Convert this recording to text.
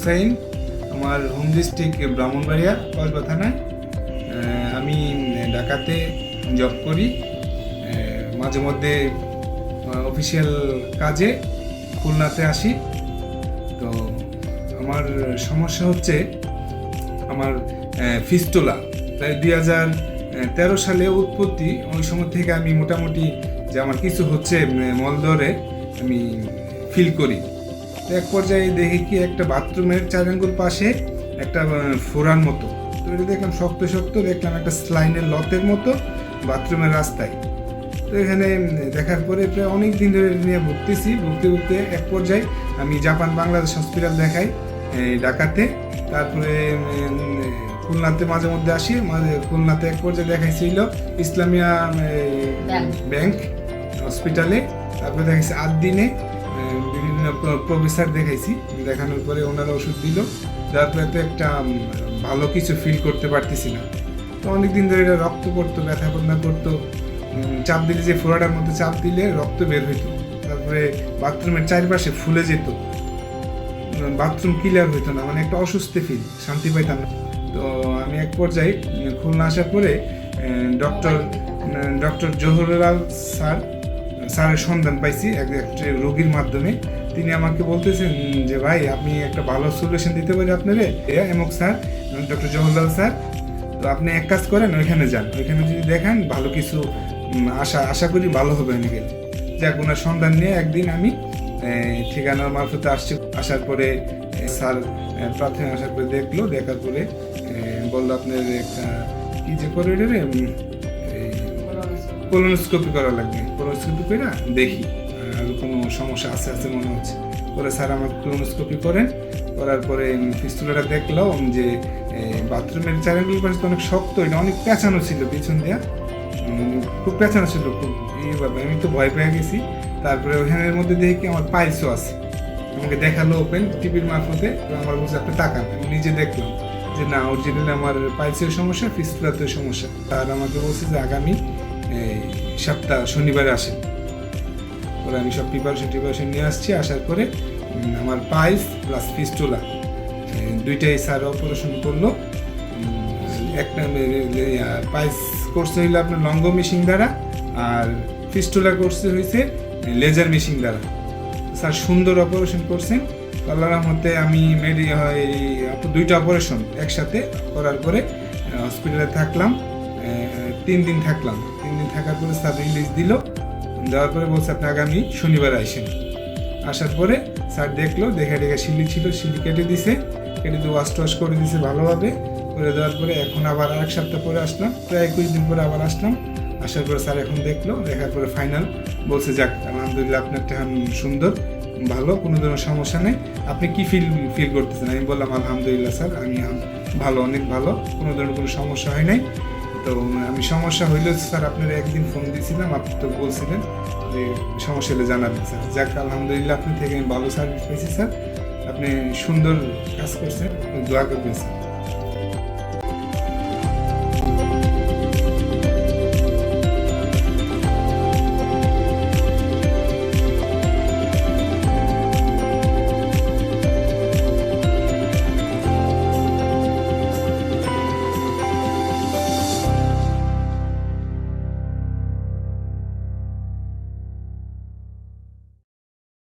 হুসাইন, আমার home district Brahmanbaria Kasba থানায়। আমি ঢাকাতে জব করি, মাঝে মধ্যে অফিসিয়াল কাজে খুলনাতে আসি। তো আমার সমস্যা হচ্ছে আমার ফিস্টুলা, প্রায় 2013 সালে উৎপত্তি। ওই সময় থেকে আমি মোটামুটি যে আমার কিছু হচ্ছে মলদ্বারে আমি ফিল করি। এক পর্যায়ে দেখি কি একটা বাথরুমের 4 আঙ্গুল পাশে একটা ফোড়ার মতো, তো এটা দেখলাম শক্ত শক্ত, দেখলাম একটা স্লাইনের লতের মতো বাথরুমের রাস্তায়। তো এখানে দেখার পরে প্রায় অনেক দিন ধরে নিয়ে ভুগতে এক পর্যায়ে আমি জাপান বাংলাদেশ হসপিটাল দেখাই ঢাকাতে। তারপরে খুলনাতে মাঝে মধ্যে আসি, খুলনাতে এক পর্যায়ে দেখাইছিল ইসলামিয়া ব্যাংক হসপিটালে। তারপরে দেখাইছি 8 দিনে বিভিন্ন প্রফেসর দেখাইছি, দেখানোর পরে ওনারা ওষুধ দিল। তারপরে তো একটা ভালো কিছু ফিল করতে পারতেছি না। তো অনেকদিন ধরে এটা রক্ত পড়তো, ব্যথা বন্যা করতো, চাপ দিলে যে ফোড়াটার মধ্যে চাপ দিলে রক্ত বের হইতো। তারপরে বাথরুমের চারপাশে ফুলে যেত, বাথরুম ক্লিয়ার হইতো না, মানে একটা অসুস্থ ফিল, শান্তি পাইতাম না। তো আমি এক পর্যায়ে খুলনা আসার পরে ডক্টর জহুরুলাল স্যারের সন্ধান পাইছি একটা রোগীর মাধ্যমে। তিনি আমাকে বলতেছেন যে ভাই, আপনি একটা ভালো সলিউশন দিতে পারি আপনারে, এমক স্যার, ডক্টর জহুরুলাল স্যার। তো আপনি এক কাজ করেন, ওইখানে যান, ওইখানে যদি দেখেন ভালো কিছু আশা করি ভালো হবে। এনে গেলে যাক, ওনার সন্ধান নিয়ে একদিন আমি ঠিকানার মারফতে আসার পরে স্যার প্রাথমিক আসার পরে দেখার পরে বললো আপনার একটা কি যে করে কোলোনোস্কোপি করা লাগবে। কোলোনোস্কোপি করে দেখি আর কোনো সমস্যা আছে মনে হচ্ছে। পরে স্যার আমার কোলোনোস্কোপি করার পরে ফিস্টুলাটা দেখলাম যে বাথরুমের 4 আঙ্গুল পাশে তো অনেক শক্ত, এটা অনেক পেঁচানো ছিল পিছন দিয়া, খুব পেঁচানো ছিল খুব। এইভাবে আমি তো ভয় পেয়ে গেছি। তারপরে ওখানের মধ্যে দেখি কি আমার পাইলসও আছে, আমাকে দেখালো ওপেন টিভির মারফতে। তো আমার বলছে আপনি তাকান, আমি নিজে দেখলাম যে না, অরিজিনালি আমার পাইলসের সমস্যা, ফিস্টুলাতেও সমস্যা। তার আমাকে বলছে যে আগামী সপ্তাহ শনিবারে আসেন। পরে আমি সব প্রিপারেশন নিয়ে আসছি। আসার পরে আমার পাইলস প্লাস ফিস্টুলা দুইটাই স্যার অপারেশন করলো। একটা পাইলস করছে হইলে আপনার লঙ্গ মেশিন দ্বারা, আর ফিস্টুলা করছে হয়েছে লেজার মেশিন দ্বারা। স্যার সুন্দর অপারেশন করছেন আল্লাহর রহমতে। আমি দুইটা অপারেশন একসাথে করার পরে হসপিটালে থাকলাম 3 দিন থাকলাম। 3 দিন থাকার পরে স্যার রিলিজ দেওয়ার পরে বলছে আপনি আগামী শনিবার আসেন। আসার পরে স্যার দেখলো, দেখে শিলি ছিল, শিলি কেটে দিয়ে ওয়াশ করে দিছে ভালোভাবে। করে দেওয়ার পরে এখন আবার 1 সপ্তাহ পরে আসলাম, প্রায় 21 দিন পরে আবার আসলাম। আসার পরে স্যার এখন দেখার পরে ফাইনাল বলছে যাক আলহামদুলিল্লাহ আপনার এখন সুন্দর, ভালো, কোনো ধরনের সমস্যা নেই। আপনি কি ফিল করতেছেন? আমি বললাম আলহামদুলিল্লাহ স্যার, আমি ভালো, অনেক ভালো, কোনো ধরনের কোনো সমস্যা হয় নাই। তো আমি সমস্যা হইলে স্যার আপনার একদিন ফোন দিয়েছিলাম, আপনি তো বলছিলেন যে সমস্যা হলে জানাবেন স্যার। যাক আলহামদুলিল্লাহ আপনি থেকে আমি ভালো সার্ভিস পেয়েছি স্যার, আপনি সুন্দর কাজ করছেন, দোয়া করবেন স্যার।